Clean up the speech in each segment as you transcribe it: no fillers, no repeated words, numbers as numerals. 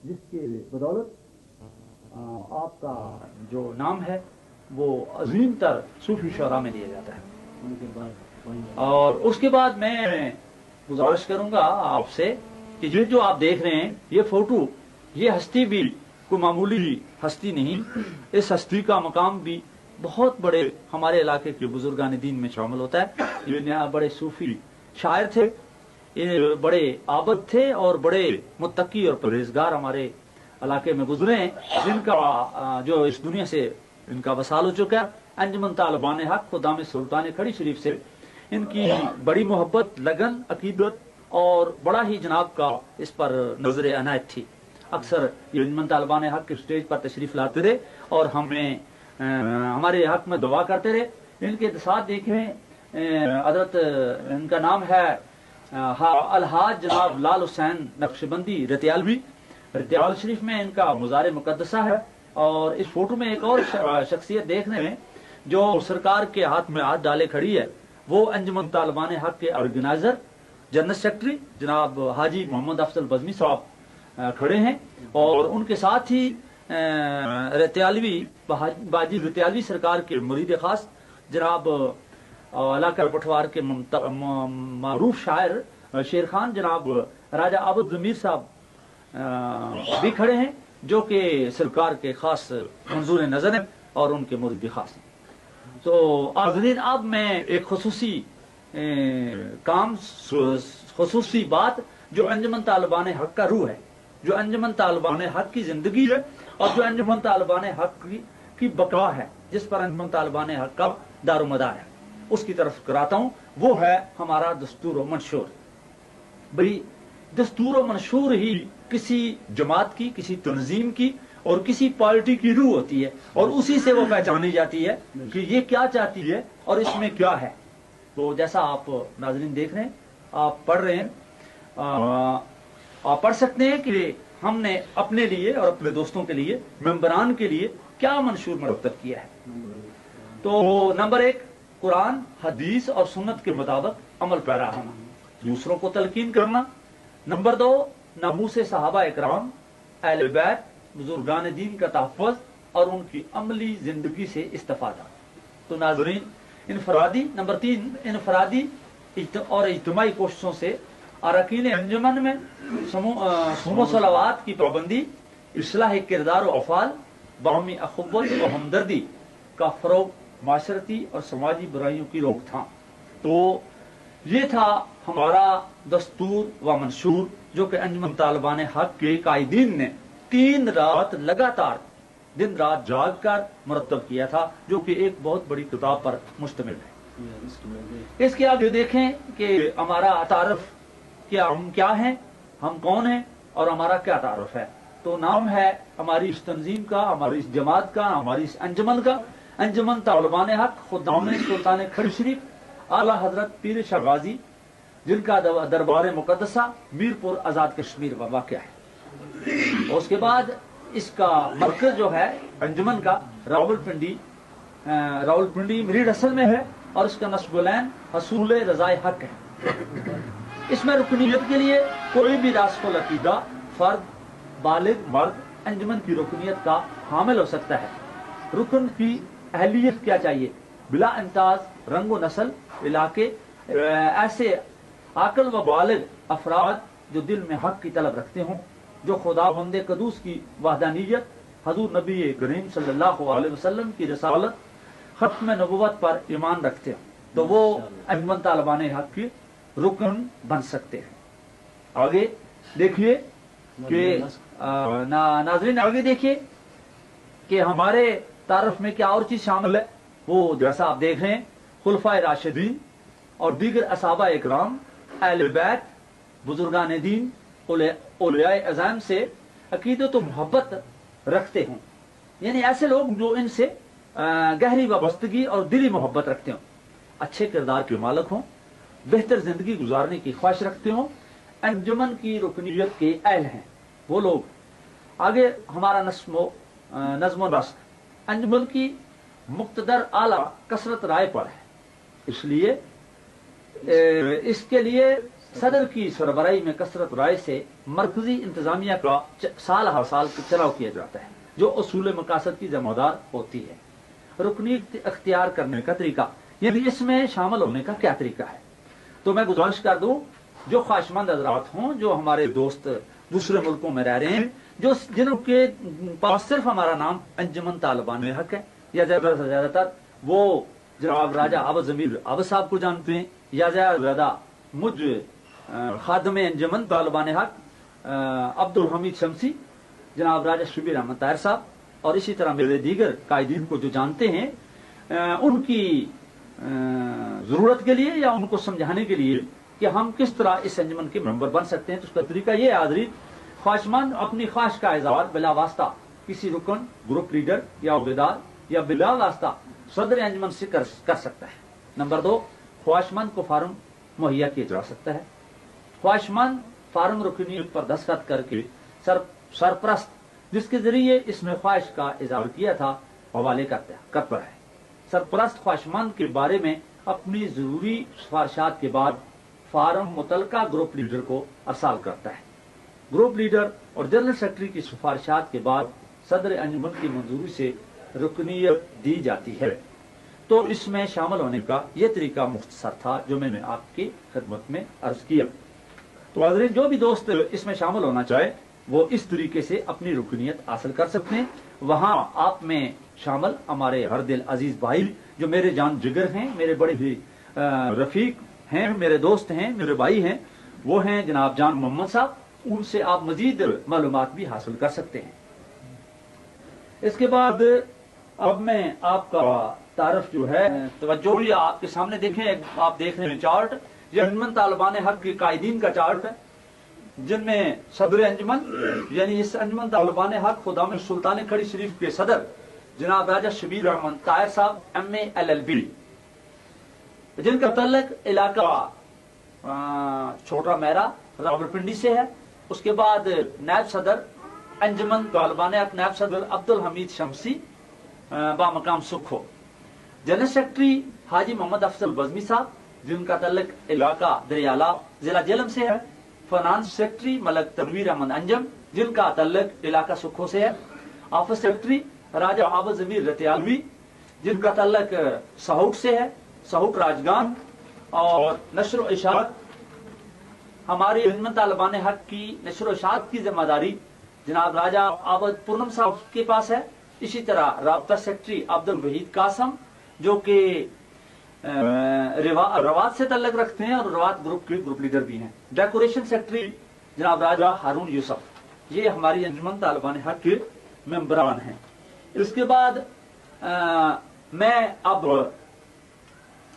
جس کے بدولت آپ کا جو نام ہے وہ عظیم تر صوفی شعراء میں لیا جاتا ہے. اور اس کے بعد میں گزارش کروں گا آپ سے کہ یہ جو آپ دیکھ رہے ہیں یہ فوٹو، یہ ہستی بھی کوئی معمولی ہستی نہیں، اس ہستی کا مقام بھی بہت بڑے ہمارے علاقے کے بزرگان دین میں شامل ہوتا ہے. یہ بڑے صوفی شاعر تھے، یہ بڑے عابد تھے اور بڑے متقی اور پرہیزگار ہمارے علاقے میں گزرے ہیں، جن کا جو اس دنیا سے ان کا وصال ہو چکا ہے. انجمن طالبان حق خدام سلطان کھڑی شریف سے ان کی بڑی محبت، لگن، عقیدت اور بڑا ہی جناب کا اس پر نظر عنایت تھی. اکثر یہ انجمن طالبان حق کے اسٹیج پر تشریف لاتے رہے اور ہمیں ہمارے حق میں دعا کرتے رہے. ان کے ساتھ دیکھیں حضرت ان کا نام ہے الحاج جناب لال حسین نقشبندی رتیالوی. رتیال شریف میں ان کا مزار مقدسہ ہے. اور اس فوٹو میں ایک اور شخصیت دیکھنے میں جو سرکار کے ہاتھ میں ہاتھ ڈالے کھڑی ہے، وہ انجمن طالبان حق کے آرگنائزر جنرل سیکرٹری جناب حاجی محمد افضل بزمی صاحب کھڑے ہیں. اور ان کے ساتھ ہی رتیالوی باجی رتیالوی سرکار کے مرید خاص جناب علاقہ پٹوار کے معروف شاعر شیر خان جناب راجہ عابد ضمیر صاحب بھی کھڑے ہیں، جو کہ سرکار کے خاص منظور نظر ہیں اور ان کے مرید خاص ہیں. تو حاضرین، اب میں ایک خصوصی کام، خصوصی بات جو انجمن طالبان حق کا روح ہے، جو انجمن طالبان حق کی زندگی ہے اور جو انجمن طالبان حق کی بقا ہے، جس پر انجمن طالبان حق کا دار و مدار ہے، اس کی طرف کراتا ہوں. وہ ہے ہمارا دستور و منشور. بھئی دستور و منشور ہی کسی جماعت کی، کسی تنظیم کی اور کسی پارٹی کی روح ہوتی ہے، اور اسی سے وہ پہچانی جاتی ہے کہ یہ کیا چاہتی ہے اور اس میں کیا ہے. تو جیسا آپ ناظرین دیکھ رہے ہیں، آپ پڑھ رہے ہیں، آپ پڑھ سکتے ہیں کہ ہم نے اپنے لیے اور اپنے دوستوں کے لیے، ممبران کے لیے کیا منشور مرتب کیا ہے. تو نمبر 1، قرآن، حدیث اور سنت کے مطابق عمل پیرا ہونا، دوسروں کو تلقین کرنا. نمبر 2، ناموس صحابہ اکرام، اہل بیت، بزرگان دین کا تحفظ اور ان کی عملی زندگی سے استفادہ. تو ناظرین، انفرادی، نمبر 3، انفرادی اور اجتماعی کوششوں سے اراکین انجمن میں صوم و صلوات کی پابندی، اصلاح کردار و افعال، باہمی اخوت و ہمدردی کا فروغ، معاشرتی اور سماجی برائیوں کی روک تھام. تو یہ تھا ہمارا دستور و منشور، جو کہ انجمن طالبان حق کے قائدین نے 3 رات لگاتار دن رات جاگ کر مرتب کیا تھا، جو کہ ایک بہت بڑی کتاب پر مشتمل ہے. اس کے آگے دیکھیں کہ ہمارا تعارف ہم کیا ہیں، ہم کون ہیں اور ہمارا کیا تعارف ہے. تو نام ہے ہماری اس تنظیم کا، ہماری اس جماعت کا، ہماری اس انجمن کا، انجمن طالبان حق خدام سلطان کھڑی شریف اعلیٰ حضرت پیر شاہ غازی، جن کا دربار مقدسہ میرپور آزاد کشمیر میں واقع ہے. اور اس کے بعد اس کا مرکز جو ہے انجمن کا راولپنڈی مریڈ اصل میں ہے، اور اس کا نصب العین حصول رضائے حق ہے. اس میں رکنیت کے لیے کوئی بھی راسخ العقیدہ فرد، بالغ مرد انجمن کی رکنیت کا حامل ہو سکتا ہے. رکن کی اہلیت کیا چاہیے؟ بلا امتیاز رنگ و نسل، علاقے، ایسے عاقل و بالغ افراد جو دل میں حق کی طلب رکھتے ہوں، جو خدا بند قدوس کی وحدانیت، حضور نبی کریم صلی اللہ علیہ وسلم کی رسالت، ختم نبوت پر ایمان رکھتے ہوں، تو وہ انجمن طالبان حق کی رکن بن سکتے ہیں. آگے دیکھیے کہ ناظرین، آگے دیکھیے کہ ہمارے تعارف میں کیا اور چیز شامل ہے. وہ جیسا آپ دیکھ رہے ہیں، خلفائے راشدین اور دیگر اصحابہ اکرام، اہل بیت، بزرگان دین، اولیاء اعظام سے عقیدت و محبت رکھتے ہوں، یعنی ایسے لوگ جو ان سے گہری وابستگی اور دلی محبت رکھتے ہوں، اچھے کردار کے مالک ہوں، بہتر زندگی گزارنے کی خواہش رکھتے ہوں، انجمن کی رکنیت کے اہل ہیں وہ لوگ. آگے ہمارا نظم و نسق انجمن کی مقتدر اعلیٰ کثرت رائے پر ہے، اس لیے اس کے لیے صدر کی سربراہی میں کثرت رائے سے مرکزی انتظامیہ کا سال ہر سال چناؤ کیا جاتا ہے، جو اصول مقاصد کی ذمہ دار ہوتی ہے۔ رکنیت اختیار کرنے کا طریقہ، یعنی اس میں شامل ہونے کا کیا طریقہ ہے؟ تو میں گزارش کر دوں، جو خواہشمند حضرات ہوں، جو ہمارے دوست دوسرے ملکوں میں رہ رہے ہیں، جن کے پاس صرف ہمارا نام انجمن طالبان حق ہے، یا زیادہ تر وہ جناب راجہ عبد ضمیر عبد صاحب کو جانتے ہیں، یا زیادہ مجھ خادم انجمن طالبان حق عبد الحمید شمسی، جناب راجہ شبیر احمد طاہر صاحب، اور اسی طرح میرے دیگر قائدین کو جو جانتے ہیں، ان کی ضرورت کے لیے یا ان کو سمجھانے کے لیے کہ ہم کس طرح اس انجمن کے ممبر بن سکتے ہیں، تو اس کا طریقہ یہ ہے حاضرین، خواہشمند اپنی خواہش کا اظہار بلا واسطہ کسی رکن، گروپ لیڈر یا عہدیدار یا بلا واسطہ صدر انجمن سے کر سکتا ہے۔ نمبر 2، خواہشمند کو فارم مہیا کیا جا سکتا ہے۔ خواہشمند فارم رکنیت پر دستخط کر کے سرپرست جس کے ذریعے اس میں خواہش کا اظہار کیا تھا حوالے کرتا ہے۔ سرپرست خواہشمند کے بارے میں اپنی ضروری سفارشات کے بعد فارم متعلقہ گروپ لیڈر کو ارسال کرتا ہے۔ گروپ لیڈر اور جنرل سیکرٹری کی سفارشات کے بعد صدر انجمن کی منظوری سے رکنیت دی جاتی ہے۔ تو اس میں شامل ہونے کا یہ طریقہ مختصر تھا جو میں نے آپ کی خدمت میں عرض کیا۔ تو حاضرین، جو بھی دوست اس میں شامل ہونا چاہے وہ اس طریقے سے اپنی رکنیت حاصل کر سکتے ہیں۔ وہاں آپ میں شامل ہمارے ہر دل عزیز بھائی جو میرے جان جگر ہیں، میرے بڑے بھی رفیق ہیں، میرے دوست ہیں، میرے بھائی ہیں، وہ ہیں جناب جان محمد صاحب، ان سے آپ مزید معلومات بھی حاصل کر سکتے ہیں۔ اس کے بعد اب میں آپ کا تعارف جو ہے توجہ بھی آپ کے سامنے دیکھیں، آپ دیکھ رہے ہیں چارٹ، یہ انجمن طالبان حق کے قائدین کا چارٹ ہے، جن میں صدر انجمن یعنی اس انجمن طالبان حق خدام سلطان کھڑی شریف کے صدر جناب راجہ شبیر احمد طاہر صاحب MA LLB، جن کا تعلق علاقہ چھوٹا میرا راولپنڈی سے ہے۔ اس کے بعد نائب صدر انجمن طالبان حق نائب صدر عبد الحمید شمسی بامقام سکھو، جنرل سیکرٹری حاجی محمد افضل بزمی صاحب، جن کا تعلق علاقہ دریالہ ضلع جہلم سے ہے۔ فائنانس سیکرٹری ملک تنویر احمد انجم، جن کا تعلق علاقہ سکھو سے ہے۔ آفس سیکرٹری راجہ عبد ضمیر رتیالوی، جن کا تعلق سہوٹ سے ہے، سہوٹ راجگان۔ اور نشر و اشاعت، ہماری انجمن طالبان حق کی نشر و اشاعت کی ذمہ داری جناب راجہ عابد پورنم صاحب کے پاس ہے۔ اسی طرح رابطہ سیکرٹری عبد الوحید قاسم، جو کہ روات سے تعلق رکھتے ہیں اور روات گروپ کے گروپ لیڈر بھی ہیں۔ ڈیکوریشن سیکرٹری جناب راجہ ہارون یوسف، یہ ہماری انجمن طالبان حق کے ممبران ہیں۔ اس کے بعد میں اب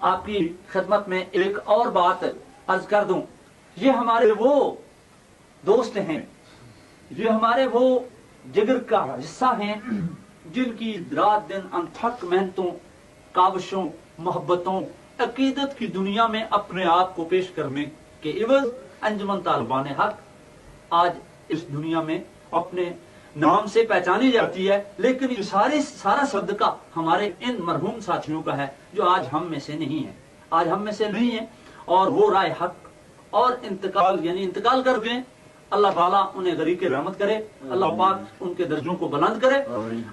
آپ کی خدمت میں ایک اور بات عرض کر دوں، یہ ہمارے وہ دوست ہیں، یہ ہمارے وہ جگر کا حصہ ہیں جن کی رات دن انتھک محنتوں، کاوشوں، محبتوں، عقیدت کی دنیا میں اپنے آپ کو پیش کرنے کے عوض انجمن طالبان حق آج اس دنیا میں اپنے نام سے پہچانی جاتی ہے، لیکن یہ سارا صدقہ ہمارے ان مرحوم ساتھیوں کا ہے جو آج ہم میں سے نہیں ہیں، آج ہم میں سے نہیں ہیں، اور وہ رائے حق اور انتقال کر گئے۔ اللہ تعالیٰ انہیں غریق رحمت کرے، اللہ پاک ان کے درجوں کو بلند کرے۔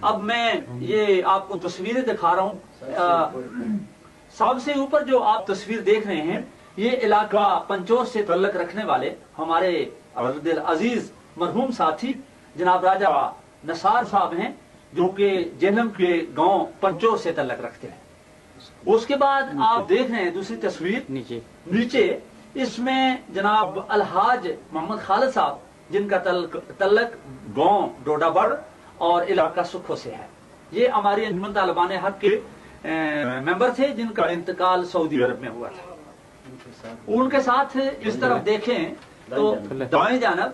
اب میں یہ آپ کو تصویریں دکھا رہا ہوں، سب سے اوپر جو آپ تصویر دیکھ رہے ہیں یہ علاقہ پنچور سے تعلق رکھنے والے ہمارے دل عزیز مرحوم ساتھی جناب راجہ نثار صاحب ہیں، جو کہ جہلم کے گاؤں پنچور سے تعلق رکھتے ہیں۔ اس کے بعد آپ دیکھ رہے ہیں دوسری تصویر نیچے، اس میں جناب الحاج محمد خالد صاحب، جن کا تعلق گاؤں ڈوڈا بڑ اور علاقہ سکھو سے ہے، یہ ہماری انجمن طالبان حق کے ممبر تھے جن کا انتقال سعودی عرب میں ہوا تھا۔ ان کے ساتھ اس طرف دیکھیں تو دائیں جانب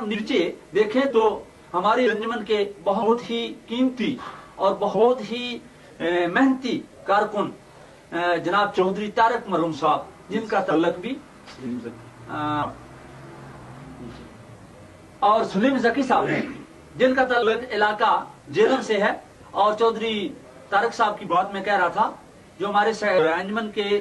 نیچے دیکھیں تو ہماری انجمن کے بہت ہی قیمتی اور بہت ہی محنتی کارکن جناب چودھری طارق مرحوم صاحب، جن کا تعلق بھی اور سلیم زکی صاحب ہیں، جن کا تعلق علاقہ جہلم سے ہے۔ اور چودھری طارق صاحب کی بات میں کہہ رہا تھا، جو ہمارے انجمن کے